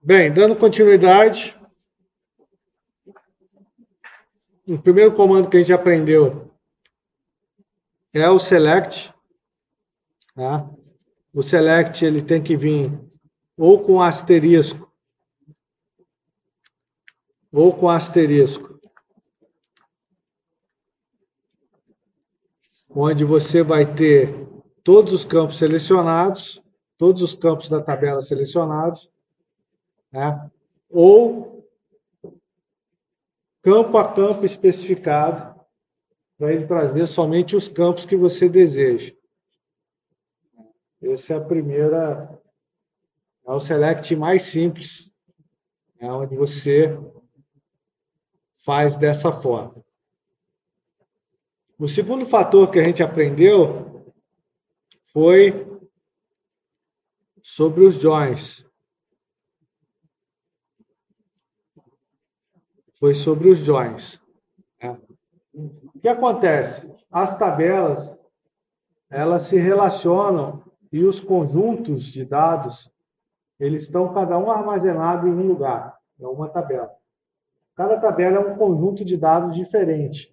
Bem, dando continuidade, o primeiro comando que a gente aprendeu é o select. Tá? O select ele tem que vir ou com asterisco, onde você vai ter todos os campos selecionados, todos os campos da tabela selecionados, né? Ou campo a campo especificado, para ele trazer somente os campos que você deseja. Essa é a primeira, é o select mais simples, onde você faz dessa forma. O segundo fator que a gente aprendeu foi sobre os joins. Né? O que acontece? As tabelas, elas se relacionam e os conjuntos de dados, eles estão cada um armazenado em um lugar, é uma tabela. Cada tabela é um conjunto de dados diferente.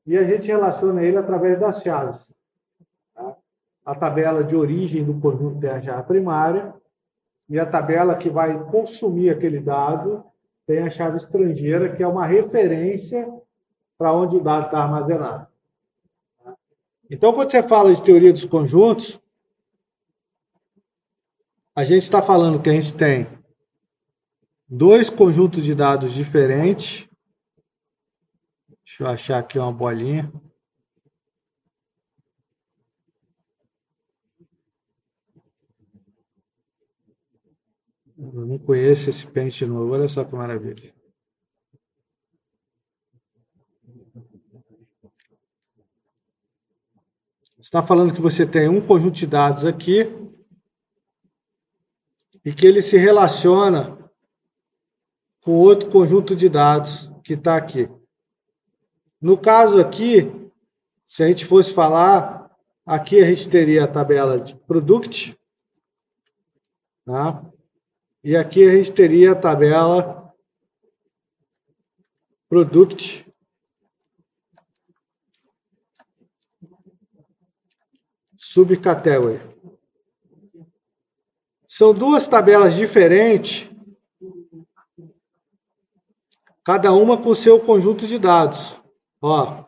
E a gente relaciona ele através das chaves. Tá? A tabela de origem do conjunto tem a chave primária, e a tabela que vai consumir aquele dado tem a chave estrangeira, que é uma referência para onde o dado está armazenado. Então, quando você fala de teoria dos conjuntos, a gente está falando que a gente tem dois conjuntos de dados diferentes. Deixa eu achar aqui uma bolinha. Eu não conheço esse pente novo, olha só que maravilha. Está falando que você tem um conjunto de dados aqui e que ele se relaciona com outro conjunto de dados que está aqui. No caso aqui, se a gente fosse falar, aqui a gente teria a tabela de product, tá? E aqui a gente teria a tabela product subcategory. São duas tabelas diferentes, cada uma com o seu conjunto de dados. Ó,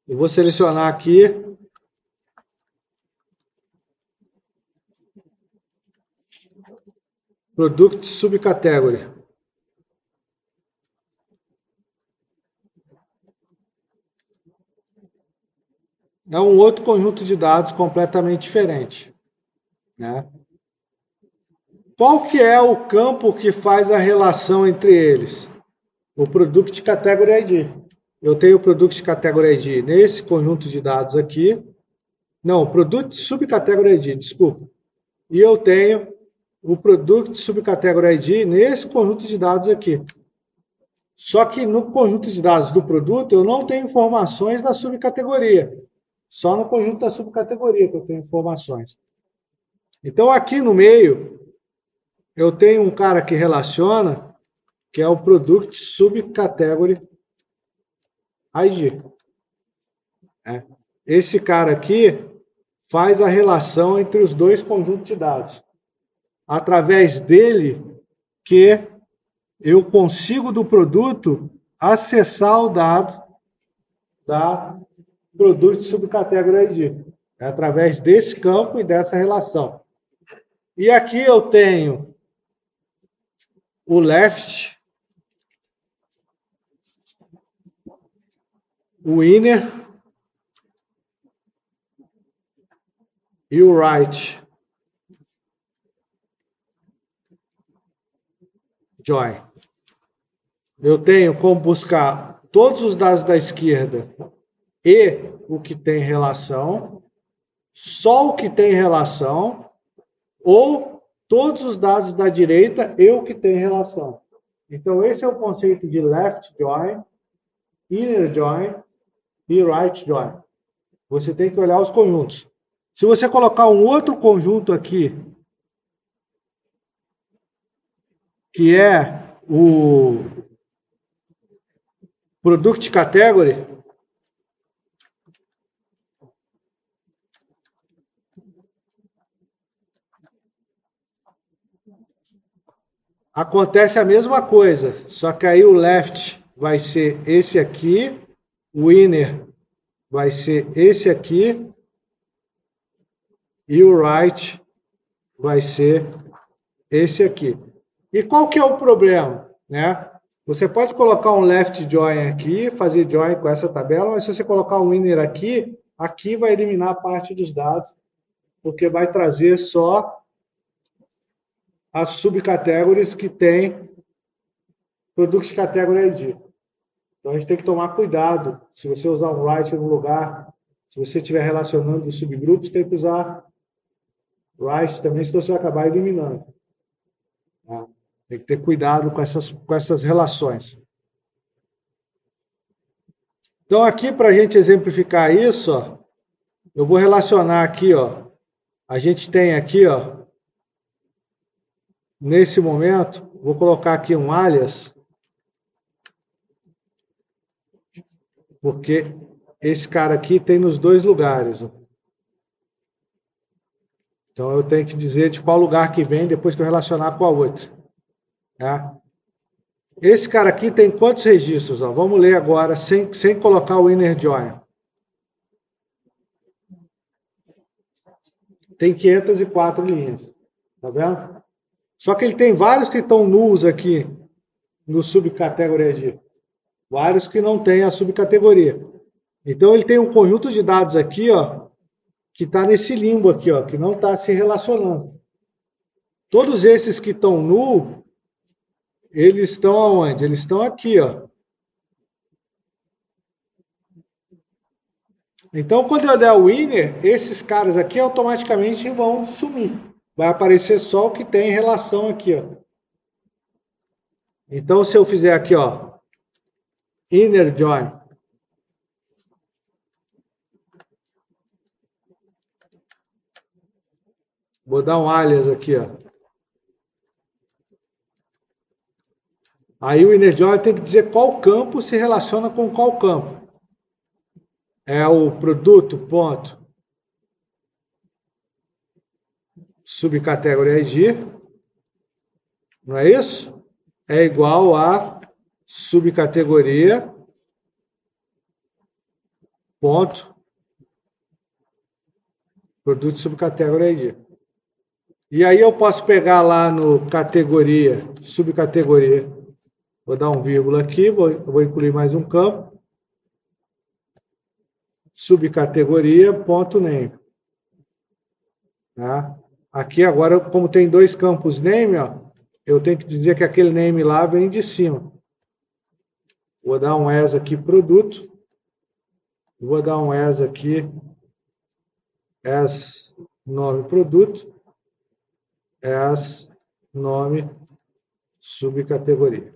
eu vou selecionar aqui Product Subcategory. É um outro conjunto de dados completamente diferente, né? Qual que é o campo que faz a relação entre eles? O Product Category ID. Eu tenho o Product Category ID nesse conjunto de dados aqui. Não, Product Subcategory ID, desculpa. E eu tenho o Product Subcategory ID nesse conjunto de dados aqui. Só que no conjunto de dados do produto, eu não tenho informações da subcategoria. Só no conjunto da subcategoria que eu tenho informações. Então, aqui no meio, eu tenho um cara que relaciona, que é o Product Subcategory ID. Esse cara aqui faz a relação entre os dois conjuntos de dados. Através dele que eu consigo do produto acessar o dado da Product Subcategory ID. É através desse campo e dessa relação. E aqui eu tenho o left, o inner e o right join. Eu tenho como buscar todos os dados da esquerda e o que tem relação, só o que tem relação, ou todos os dados da direita e o que tem relação. Então, esse é o conceito de left join, inner join e right join. Você tem que olhar os conjuntos. Se você colocar um outro conjunto aqui, que é o Product Category, acontece a mesma coisa, só que aí o left vai ser esse aqui, o inner vai ser esse aqui, e o right vai ser esse aqui. E qual que é o problema, né? Você pode colocar um left join aqui, fazer join com essa tabela, mas se você colocar um inner aqui, aqui vai eliminar parte dos dados, porque vai trazer só as subcategorias que tem Product Category ID. Então a gente tem que tomar cuidado. Se você usar um right no lugar, se você estiver relacionando os subgrupos, tem que usar right também, senão você vai acabar eliminando. Tá? Tem que ter cuidado com essas relações. Então, aqui, para a gente exemplificar isso, ó, eu vou relacionar aqui, ó, a gente tem aqui, ó, nesse momento, vou colocar aqui um alias, porque esse cara aqui tem nos dois lugares. Ó. Então, eu tenho que dizer de qual lugar que vem depois que eu relacionar com a outra. Tá? Esse cara aqui tem quantos registros? Ó? Vamos ler agora, sem colocar o inner join. Tem 504 linhas. Tá vendo? Só que ele tem vários que estão nus aqui no subcategoria de vários que não têm a subcategoria. Então ele tem um conjunto de dados aqui, ó, que está nesse limbo aqui, ó, que não está se relacionando. Todos esses que estão nu, eles estão aonde? Eles estão aqui, ó. Então, quando eu der o winner, esses caras aqui automaticamente vão sumir. Vai aparecer só o que tem relação aqui, ó. Então, se eu fizer aqui, ó, inner join, vou dar um alias aqui, ó. Aí o inner join tem que dizer qual campo se relaciona com qual campo. É o produto, ponto, subcategoria ID, não é isso? É igual a subcategoria, ponto, produto subcategoria ID. E aí eu posso pegar lá no categoria, subcategoria, vou dar um vírgula aqui, vou incluir mais um campo, subcategoria, ponto name. Tá? Aqui agora, como tem dois campos name, ó, eu tenho que dizer que aquele name lá vem de cima. Vou dar um as aqui, produto. Vou dar um as aqui, as nome produto, as nome subcategoria.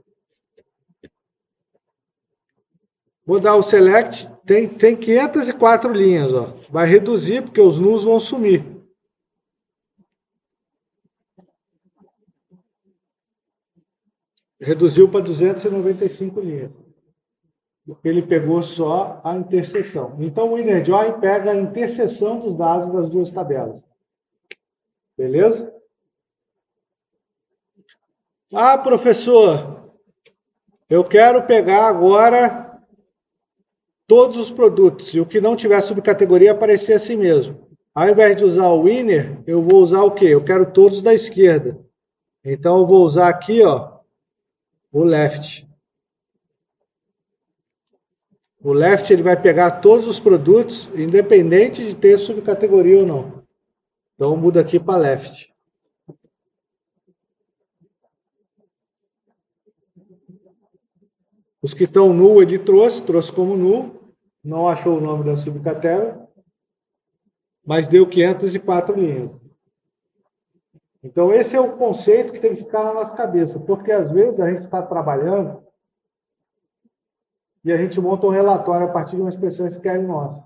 Vou dar o select, tem 504 linhas, ó. Vai reduzir porque os nus vão sumir. Reduziu para 295 linhas. Porque ele pegou só a interseção. Então o inner join pega a interseção dos dados das duas tabelas. Beleza? Ah, professor, eu quero pegar agora todos os produtos e o que não tiver subcategoria aparecer assim mesmo. Ao invés de usar o inner, eu vou usar o quê? Eu quero todos da esquerda. Então eu vou usar aqui, ó, o left. O left ele vai pegar todos os produtos, independente de ter subcategoria ou não. Então muda aqui para left. Os que estão null ele trouxe como null, não achou o nome da subcategoria, mas deu 504 linhas. Então esse é o conceito que tem que ficar na nossa cabeça, porque às vezes a gente está trabalhando e a gente monta um relatório a partir de uma expressão SQL nossa.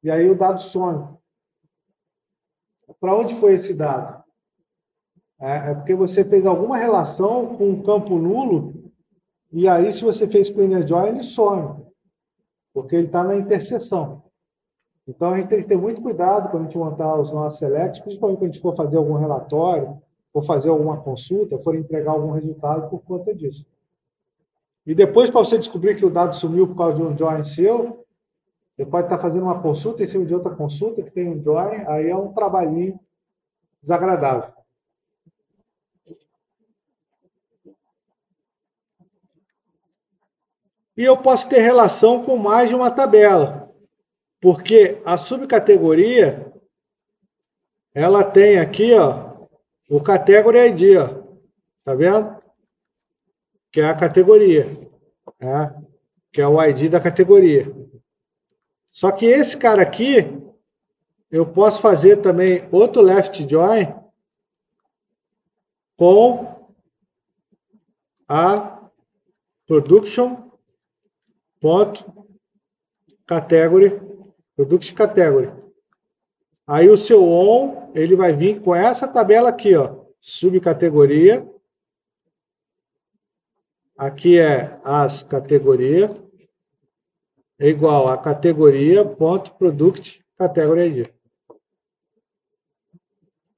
E aí o dado some. Para onde foi esse dado? É porque você fez alguma relação com um campo nulo, e aí, se você fez com o inner join, ele some, porque ele está na interseção. Então, a gente tem que ter muito cuidado quando a gente montar os nossos selects, principalmente quando a gente for fazer algum relatório, for fazer alguma consulta, for entregar algum resultado por conta disso. E depois, para você descobrir que o dado sumiu por causa de um join seu, você pode estar fazendo uma consulta em cima de outra consulta que tem um join, aí é um trabalhinho desagradável. E eu posso ter relação com mais de uma tabela, porque a subcategoria, ela tem aqui, ó, o category ID, ó, tá vendo? Que é a categoria, né? Que é o ID da categoria. Só que esse cara aqui, eu posso fazer também outro left join com a production.category, product category. Aí o seu on, ele vai vir com essa tabela aqui, ó, subcategoria. Aqui é as categorias, é igual a categoria.product category ID.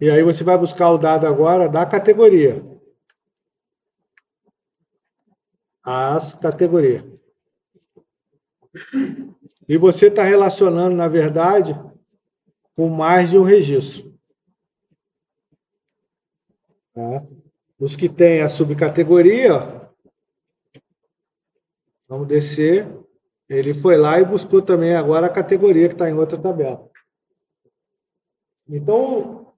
E aí você vai buscar o dado agora da categoria. As categorias. E você está relacionando, na verdade, com mais de um registro. Tá? Os que têm a subcategoria, ó, vamos descer. Ele foi lá e buscou também agora a categoria que está em outra tabela. Então,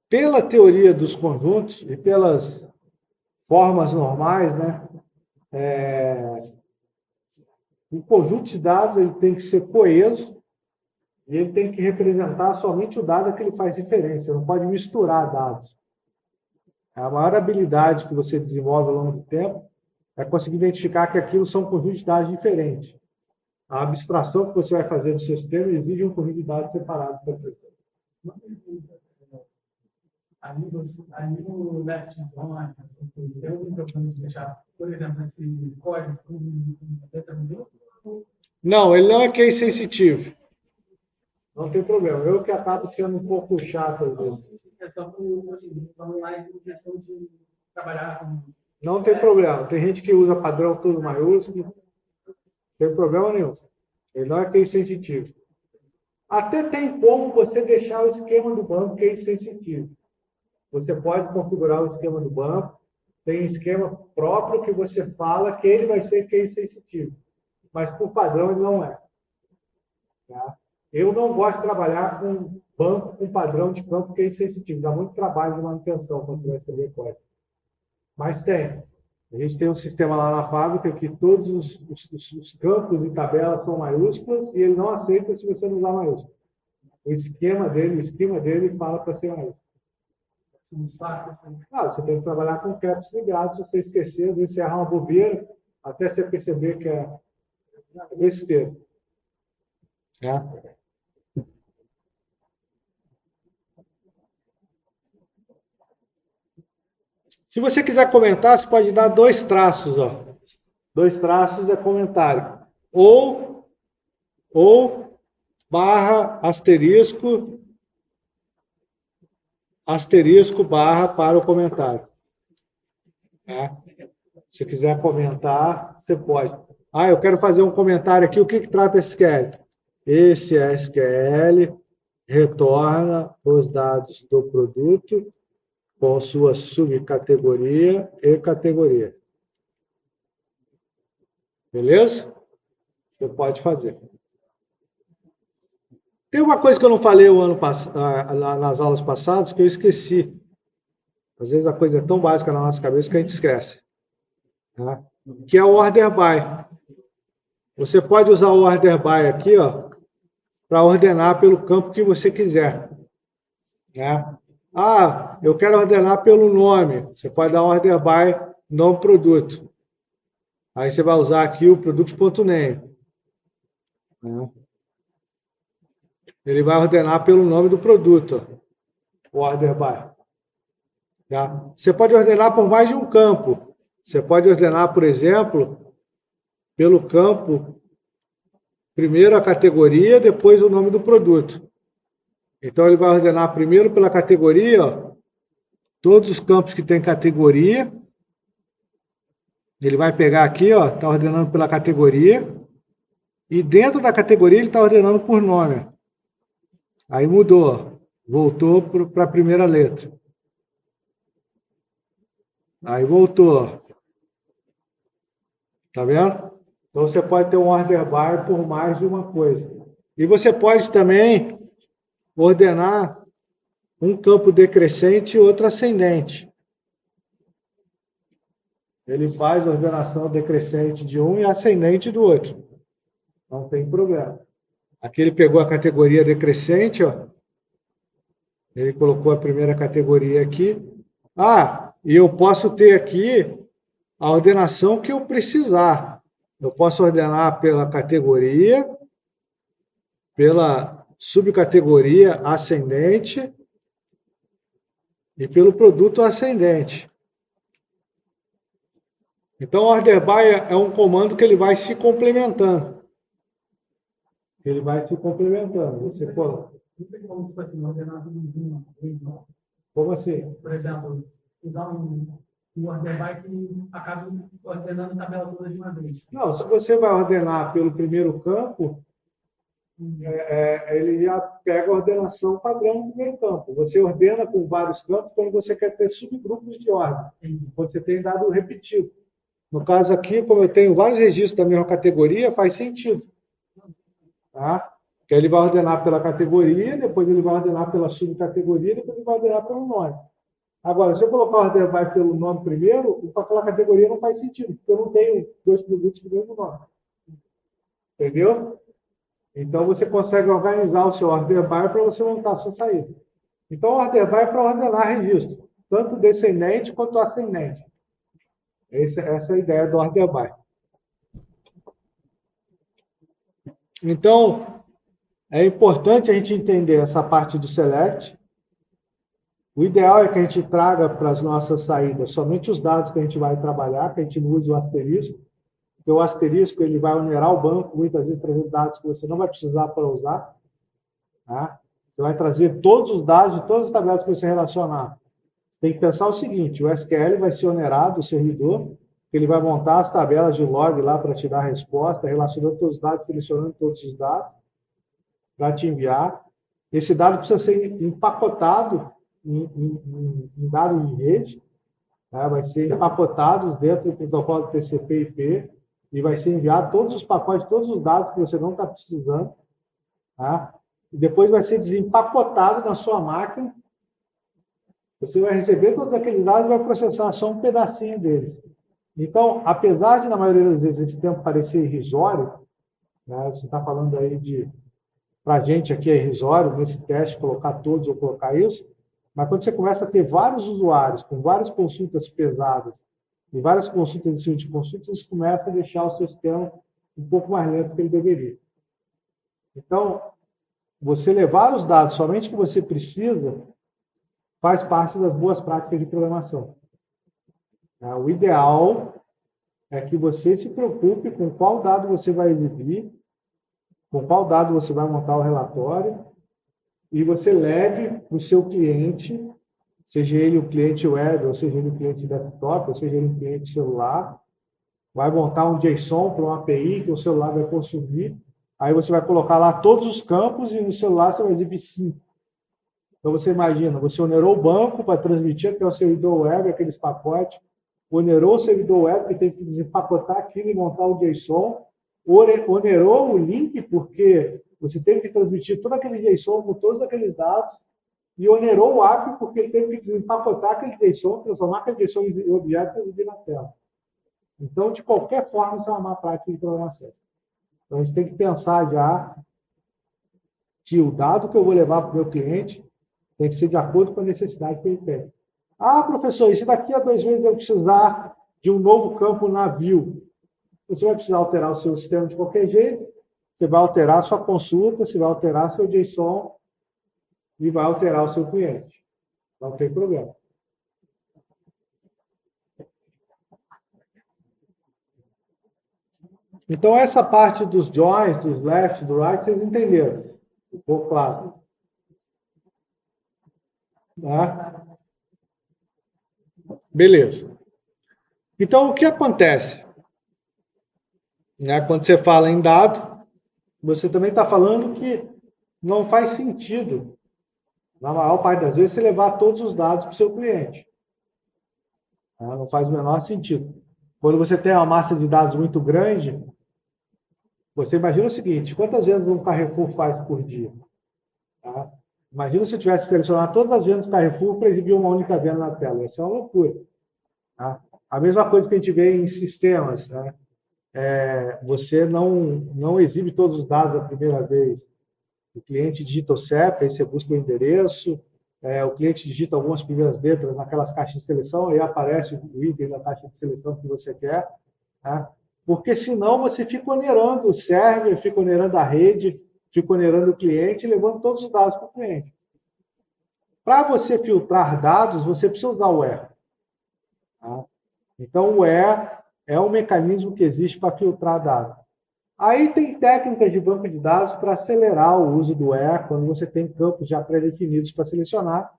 pela teoria dos conjuntos e pelas formas normais, né, o conjunto de dados ele tem que ser coeso e ele tem que representar somente o dado a que ele faz referência. Não pode misturar dados. A maior habilidade que você desenvolve ao longo do tempo é conseguir identificar que aquilo são conjuntos de dados diferentes. A abstração que você vai fazer do seu sistema exige um conjunto de dados separado para o Ali no left join, tem algum problema de deixar, por exemplo, esse código com letra minúscula? Não, ele não é case sensitivo. Não tem problema. Eu que acabo sendo um pouco chato às vezes. É só por, assim, vamos lá em questão de trabalhar com... Não tem problema. Tem gente que usa padrão tudo maiúsculo. Não tem problema nenhum. Ele não é case sensitivo. Até tem como você deixar o esquema do banco case sensitivo. Você pode configurar o esquema do banco. Tem esquema próprio que você fala que ele vai ser case sensitivo. Mas por padrão ele não é. Tá? Eu não gosto de trabalhar com banco com padrão de campo case sensitivo. Dá muito trabalho de manutenção quando você vai escrever código. Mas tem. A gente tem um sistema lá na fábrica que todos os campos e tabelas são maiúsculas e ele não aceita se você não usar maiúsculo. O esquema dele fala para ser maiúsculo. Você tem que trabalhar com caps ligados. Se você esquecer, às vezes você errar uma bobeira, até você perceber que é besteira. Se você quiser comentar, você pode dar 2 traços. Ó. 2 traços é comentário. Ou barra asterisco barra para o comentário. Se quiser comentar, você pode. Eu quero fazer um comentário aqui. O que trata SQL? Esse SQL retorna os dados do produto com sua subcategoria e categoria. Beleza? Você pode fazer. Tem uma coisa que eu não falei nas aulas passadas que eu esqueci. Às vezes a coisa é tão básica na nossa cabeça que a gente esquece. Tá? Que é o order by. Você pode usar o order by aqui, para ordenar pelo campo que você quiser. Né? Eu quero ordenar pelo nome. Você pode dar order by nome produto. Aí você vai usar aqui o product.name. Né? Ele vai ordenar pelo nome do produto. o order by. Tá? Você pode ordenar por mais de um campo. Você pode ordenar, por exemplo, pelo campo, primeiro a categoria, depois o nome do produto. Então, ele vai ordenar primeiro pela categoria, ó, todos os campos que tem categoria. Ele vai pegar aqui, ó, está ordenando pela categoria. E dentro da categoria ele está ordenando por nome. Aí mudou, voltou para a primeira letra. Aí voltou. Tá vendo? Então você pode ter um order by por mais de uma coisa. E você pode também ordenar um campo decrescente e outro ascendente. Ele faz a ordenação decrescente de um e ascendente do outro. Não tem problema. Aqui ele pegou a categoria decrescente, ó. Ele colocou a primeira categoria aqui. Ah, e eu posso ter aqui a ordenação que eu precisar. Eu posso ordenar pela categoria, pela subcategoria ascendente e pelo produto ascendente. Então, order by é um comando que ele vai se complementando. Ele vai se complementando. Você pode... Não tem como, tipo assim, ordenar tudo de uma vez, não. Como assim? Por exemplo, usar um order by que acaba ordenando a tabela toda de uma vez. Não, se você vai ordenar pelo primeiro campo, ele já pega a ordenação padrão do primeiro campo. Você ordena com vários campos quando você quer ter subgrupos de ordem, quando você tem dado repetido. No caso aqui, como eu tenho vários registros da mesma categoria, faz sentido. Tá? Que ele vai ordenar pela categoria, depois ele vai ordenar pela subcategoria, depois ele vai ordenar pelo nome. Agora, se eu colocar o order by pelo nome primeiro, para aquela categoria não faz sentido, porque eu não tenho dois produtos do mesmo nome. Entendeu? Então, você consegue organizar o seu order by para você montar a sua saída. Então, o order by é para ordenar registro, tanto descendente quanto ascendente. Essa é a ideia do order by. Então, é importante a gente entender essa parte do select. O ideal é que a gente traga para as nossas saídas somente os dados que a gente vai trabalhar, que a gente não use o asterisco, porque o asterisco ele vai onerar o banco, muitas vezes trazendo dados que você não vai precisar para usar. Tá? Você vai trazer todos os dados de todas as tabelas que você relacionar. Você tem que pensar o seguinte, o SQL vai ser onerado, o servidor, ele vai montar as tabelas de log lá para te dar a resposta, relacionando todos os dados, selecionando todos os dados, para te enviar. Esse dado precisa ser empacotado em dados de rede, tá? Vai ser empacotados dentro do protocolo TCP/IP e vai ser enviado todos os pacotes, todos os dados que você não está precisando, tá? E depois vai ser desempacotado na sua máquina. Você vai receber todos aqueles dados e vai processar só um pedacinho deles. Então, apesar de, na maioria das vezes, esse tempo parecer irrisório, né, você está falando aí de, para a gente aqui é irrisório, nesse teste, colocar todos ou colocar isso, mas quando você começa a ter vários usuários, com várias consultas pesadas, e várias consultas em cima de consultas, você começa a deixar o seu sistema um pouco mais lento do que ele deveria. Então, você levar os dados somente que você precisa, faz parte das boas práticas de programação. O ideal é que você se preocupe com qual dado você vai exibir, com qual dado você vai montar o relatório, e você leve para o seu cliente, seja ele o cliente web, ou seja ele o cliente desktop, ou seja ele o cliente celular, vai montar um JSON para uma API que o celular vai consumir, aí você vai colocar lá todos os campos e no celular você vai exibir 5. Então você imagina, você onerou o banco para transmitir até o servidor web aqueles pacotes, onerou o servidor web que tem que desempacotar aquilo e montar o JSON, onerou o link porque você teve que transmitir todo aquele JSON com todos aqueles dados, e onerou o API porque ele teve que desempacotar aquele JSON, transformar aquele JSON em objeto e exibir na tela. Então, de qualquer forma, isso é uma má prática de programação. Então, a gente tem que pensar já que o dado que eu vou levar para o meu cliente tem que ser de acordo com a necessidade que ele tem. Ah, professor, e se daqui a 2 meses eu precisar de um novo campo navio? Você vai precisar alterar o seu sistema de qualquer jeito, você vai alterar a sua consulta, você vai alterar seu JSON e vai alterar o seu cliente. Não tem problema. Então, essa parte dos joins, dos left, do right, vocês entenderam. Ficou claro. Tá? Beleza. Então, o que acontece? Quando você fala em dado, você também está falando que não faz sentido, na maior parte das vezes, você levar todos os dados para o seu cliente. Não faz o menor sentido. Quando você tem uma massa de dados muito grande, você imagina o seguinte: quantas vendas um Carrefour faz por dia? Tá? Imagina se eu tivesse selecionado todas as vendas do Carrefour para exibir uma única venda na tela. Isso é uma loucura. Tá? A mesma coisa que a gente vê em sistemas. Né? Você não exibe todos os dados a primeira vez. O cliente digita o CEP, aí você busca o endereço, o cliente digita algumas primeiras letras naquelas caixas de seleção, aí aparece o item da caixa de seleção que você quer. Tá? Porque senão você fica onerando o server, fica onerando a rede, fica onerando o cliente, levando todos os dados para o cliente. Para você filtrar dados, você precisa usar o where. Tá? Então, o where é um mecanismo que existe para filtrar dados. Aí tem técnicas de banco de dados para acelerar o uso do where, quando você tem campos já pré-definidos para selecionar,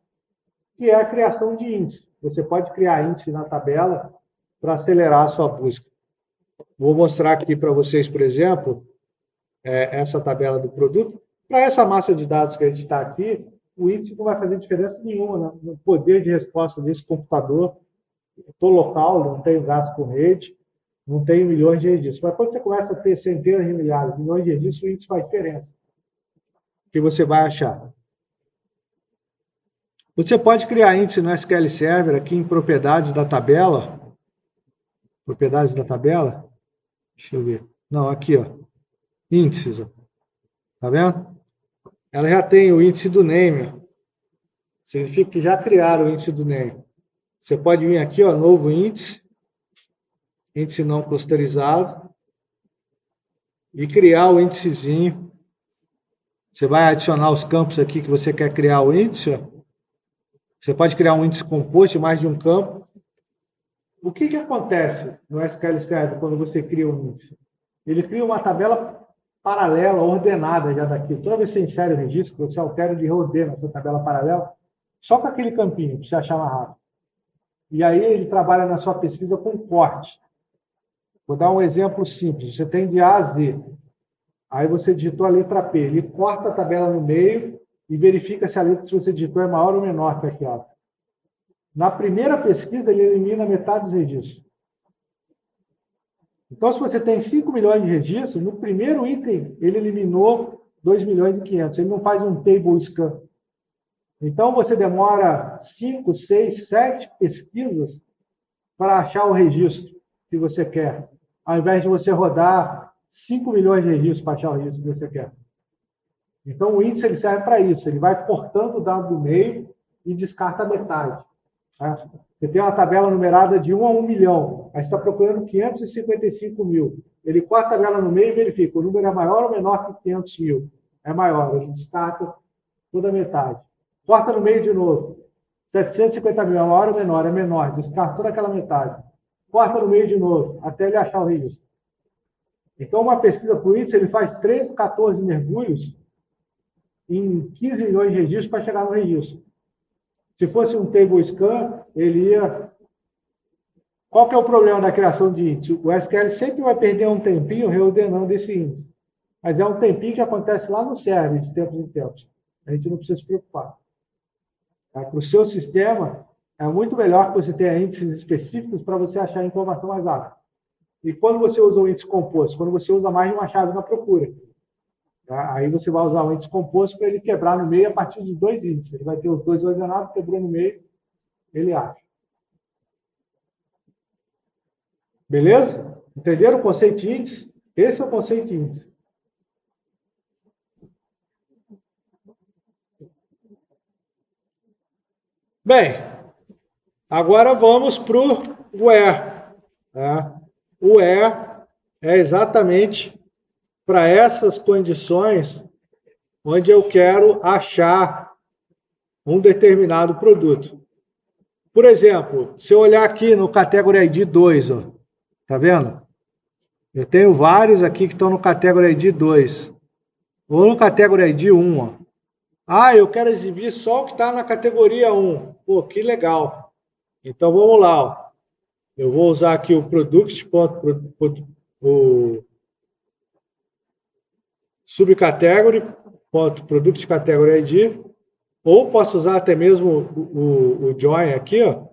que é a criação de índice. Você pode criar índice na tabela para acelerar a sua busca. Vou mostrar aqui para vocês, por exemplo, essa tabela do produto. Para essa massa de dados que a gente está aqui, o índice não vai fazer diferença nenhuma no poder de resposta desse computador. Estou local, não tenho gasto com rede, não tenho milhões de registros. Mas quando você começa a ter centenas de milhares, milhões de registros, o índice faz diferença. O que você vai achar? Você pode criar índice no SQL Server aqui em propriedades da tabela. Propriedades da tabela. Deixa eu ver. Não, aqui, ó. Índices, ó. Tá vendo? Ela já tem o índice do name. Significa que já criaram o índice do name. Você pode vir aqui, ó, novo índice, índice não clusterizado, e criar o índicezinho. Você vai adicionar os campos aqui que você quer criar o índice. Ó. Você pode criar um índice composto de mais de um campo. O que acontece no SQL Server quando você cria um índice? Ele cria uma tabela paralela, ordenada já daqui. Toda vez que você insere o registro, você altera e reordena essa tabela paralela, só com aquele campinho, para você achar mais rápido. E aí ele trabalha na sua pesquisa com corte. Vou dar um exemplo simples. Você tem de A a Z. Aí você digitou a letra P. Ele corta a tabela no meio e verifica se a letra que você digitou é maior ou menor que aquela. Na primeira pesquisa, ele elimina metade dos registros. Então, se você tem 5 milhões de registros, no primeiro item, ele eliminou 2 milhões e 500. Ele não faz um table scan. Então, você demora 5, 6, 7 pesquisas para achar o registro que você quer, ao invés de você rodar 5 milhões de registros para achar o registro que você quer. Então, o índice ele serve para isso. Ele vai cortando o dado do meio e descarta metade. Você tem uma tabela numerada de 1 a 1 milhão. Aí você está procurando 555 mil. Ele corta a tabela no meio e verifica. O número é maior ou menor que 500 mil? É maior. Ele descarta toda a metade. Corta no meio de novo. 750 mil é maior ou menor? É menor. Descarta toda aquela metade. Corta no meio de novo, até ele achar o registro. Então, uma pesquisa por índice, ele faz 13, 14 mergulhos em 15 milhões de registros para chegar no registro. Se fosse um table scan, ele ia... Qual que é o problema da criação de índice? O SQL sempre vai perder um tempinho reordenando esse índice. Mas é um tempinho que acontece lá no server, de tempos em tempos. A gente não precisa se preocupar. Para o seu sistema, é muito melhor que você tenha índices específicos para você achar a informação mais rápido. E quando você usa o índice composto? Quando você usa mais de uma chave na procura. Tá? Aí você vai usar o índice composto para ele quebrar no meio a partir de 2 índices. Ele vai ter os 2 ordenados, quebrou no meio, ele acha. Beleza? Entenderam o conceito de índice? Esse é o conceito de índice. Bem, agora vamos para o where. Tá? O where é exatamente para essas condições onde eu quero achar um determinado produto. Por exemplo, se eu olhar aqui no Category ID 2, ó, tá vendo? Eu tenho vários aqui que estão no Category ID 2. Ou no Category ID 1, ó. Ah, eu quero exibir só o que está na categoria 1. Pô, que legal. Então vamos lá, ó. Eu vou usar aqui o product, o subcategory, product category ID, ou posso usar até mesmo o join aqui, ó.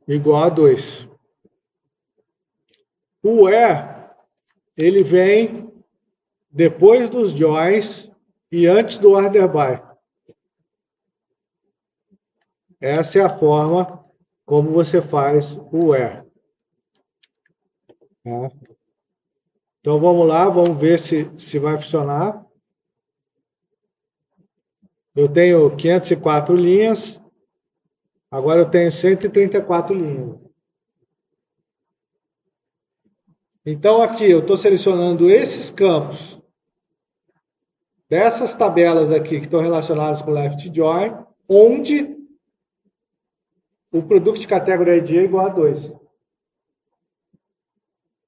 Igual a 2. O where, ele vem depois dos joins e antes do order by. Essa é a forma como você faz o where. Tá? Então vamos lá, vamos ver se vai funcionar. Eu tenho 504 linhas, agora eu tenho 134 linhas. Então aqui eu estou selecionando esses campos dessas tabelas aqui que estão relacionadas com left join, onde o product category ID é igual a 2.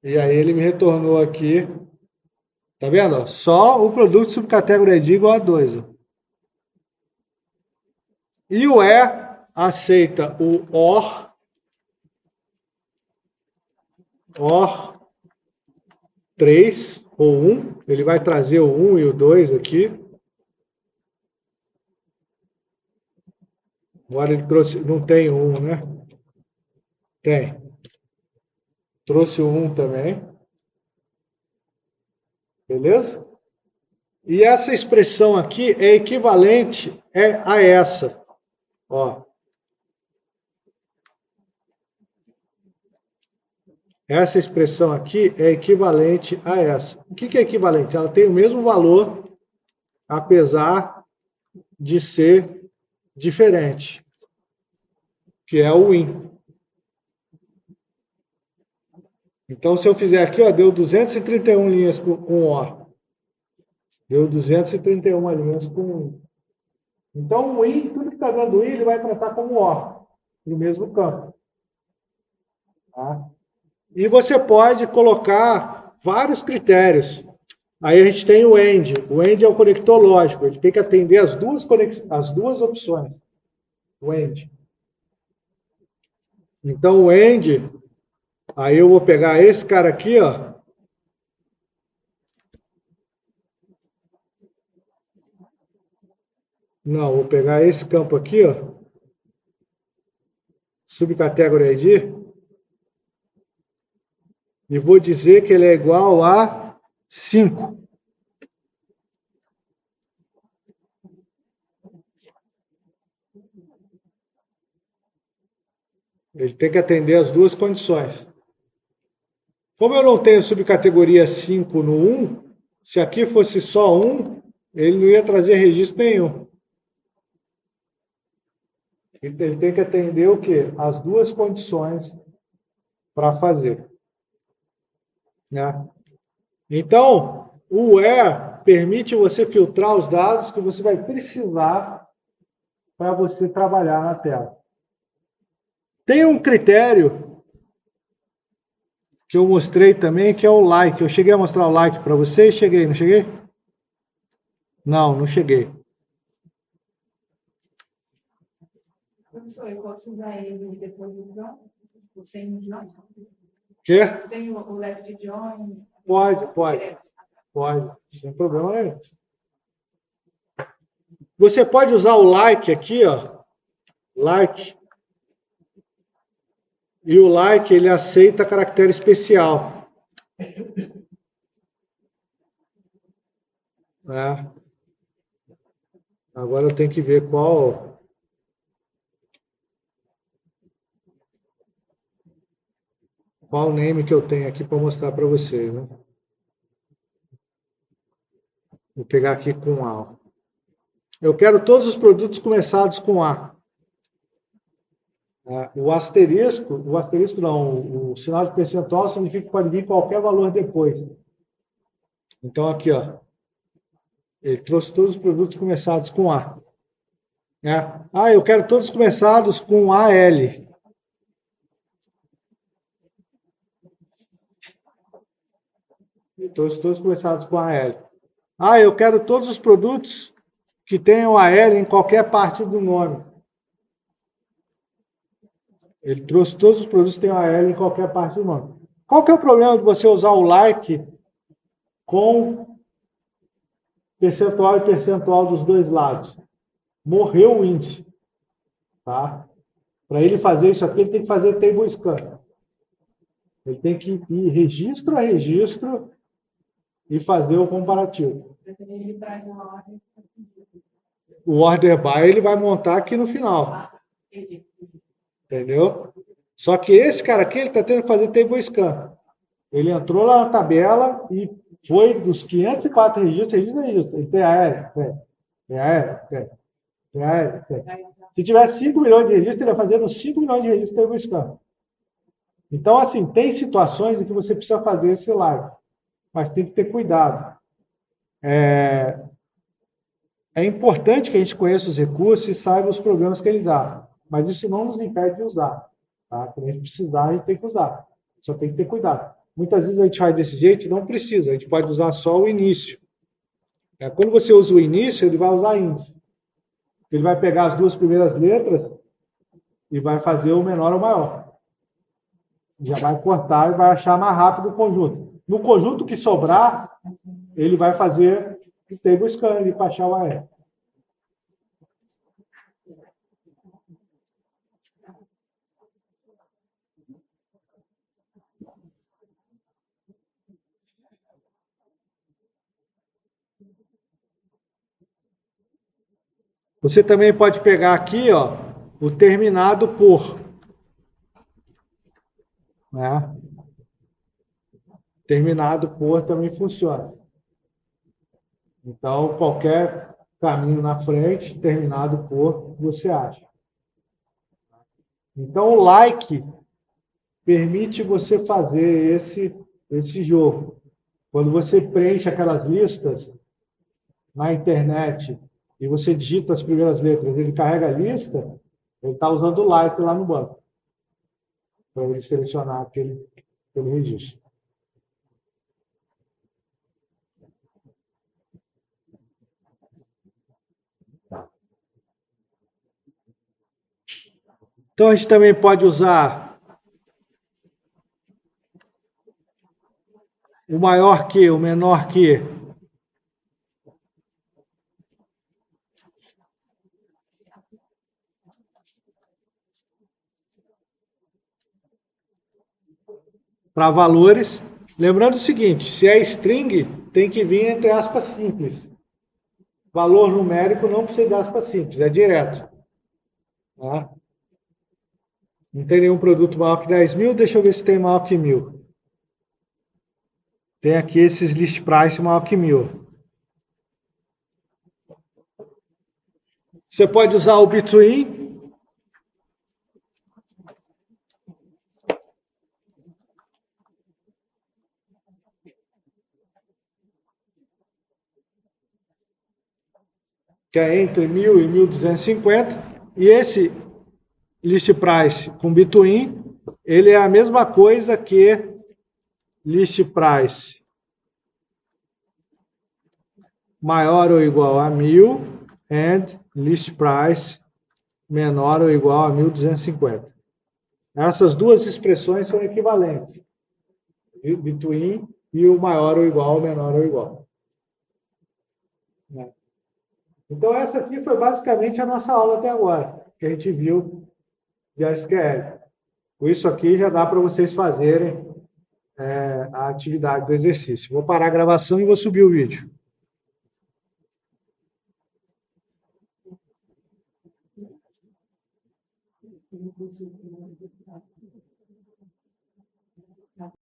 E aí ele me retornou aqui, tá vendo? Só o produto subcategory ID igual a 2. E o aceita o OR 3 ou 1, ele vai trazer o 1 e o 2 aqui. Agora ele trouxe, não tem o 1, né? Tem. Trouxe o 1 também. Beleza? E essa expressão aqui é equivalente a essa. Ó. Essa expressão aqui é equivalente a essa. O que é equivalente? Ela tem o mesmo valor, apesar de ser diferente, que é o win. Então, se eu fizer aqui, ó, deu 231 linhas com OR. Deu 231 linhas com win. Então, o win, tudo que está dando win, ele vai tratar como OR, no mesmo campo. Tá? E você pode colocar vários critérios. Aí a gente tem o AND. O AND é o conector lógico. Ele tem que atender as duas opções. O AND. Então, o AND, aí eu vou pegar esse cara aqui, ó. Não, vou pegar esse campo aqui, ó. Subcategory ID. E vou dizer que ele é igual a 5. Ele tem que atender as duas condições. Como eu não tenho subcategoria 5 no 1, se aqui fosse só 1, ele não ia trazer registro nenhum. Ele tem que atender o quê? As duas condições para fazer. Né? Então, o where permite você filtrar os dados que você vai precisar para você trabalhar na tela. Tem um critério que eu mostrei também, que é o like. Eu cheguei a mostrar o like para vocês? Cheguei, não cheguei? Não, não cheguei. Professor, eu posso usar ele depois do join? Sem o join? Quê? Sem o left join? Pode, sem problema nenhum. Você pode usar o like aqui, ó. Like. E o like, ele aceita caractere especial. Agora eu tenho que ver qual name que eu tenho aqui para mostrar para vocês. Né? Vou pegar aqui com A. Eu quero todos os produtos começados com A. O asterisco não, o sinal de percentual significa que pode vir qualquer valor depois. Então aqui, ó, Ele trouxe todos os produtos começados com A. Né? Ah, eu quero todos começados com AL. Todos começados com AL. Ah, eu quero todos os produtos que tenham AL em qualquer parte do nome. Ele trouxe todos os produtos que tenham AL em qualquer parte do nome. Qual que é o problema de você usar o like com percentual e percentual dos dois lados? Morreu o índice. Tá? Para ele fazer isso aqui, ele tem que fazer table scan. Ele tem que ir registro a registro e fazer o comparativo. Ele traz uma ordem. O order by ele vai montar aqui no final. Entendeu? Só que esse cara aqui, ele está tendo que fazer table scan. Ele entrou lá na tabela e foi dos 504 registros. Ele tem aéreo? Tem aéreo? Tem aéreo? Tem. Se tivesse 5 milhões de registros, ele ia fazer nos 5 milhões de registros table scan. Então, assim, tem situações em que você precisa fazer esse live, mas tem que ter cuidado. É importante que a gente conheça os recursos e saiba os problemas que ele dá, mas isso não nos impede de usar. Tá? Quando a gente precisar, a gente tem que usar. Só tem que ter cuidado. Muitas vezes a gente faz desse jeito e não precisa, a gente pode usar só o início. Quando você usa o início, ele vai usar índice. Ele vai pegar as duas primeiras letras e vai fazer o menor ou maior. Já vai cortar e vai achar mais rápido o conjunto. No conjunto que sobrar, ele vai fazer o table scan para achar o AR. Você também pode pegar aqui, ó, o terminado por. Né? Terminado por também funciona. Então, qualquer caminho na frente, terminado por, você acha. Então, o like permite você fazer esse jogo. Quando você preenche aquelas listas na internet e você digita as primeiras letras, ele carrega a lista, ele está usando o like lá no banco para ele selecionar aquele registro. Então, a gente também pode usar o maior que, o menor que. Para valores. Lembrando o seguinte, se é string, tem que vir entre aspas simples. Valor numérico não precisa de aspas simples, é direto. Tá? Não tem nenhum produto maior que 10 mil, deixa eu ver se tem maior que 1000. Tem aqui esses list price maior que 1000. Você pode usar o between. Que é entre 1000 e 1250. E esse list price com between, ele é a mesma coisa que list price maior ou igual a 1000 and list price menor ou igual a 1250. Essas duas expressões são equivalentes. Between e o maior ou igual, o menor ou igual. Então, essa aqui foi basicamente a nossa aula até agora, que a gente viu de SQL. Com isso aqui já dá para vocês fazerem a atividade do exercício. Vou parar a gravação e vou subir o vídeo.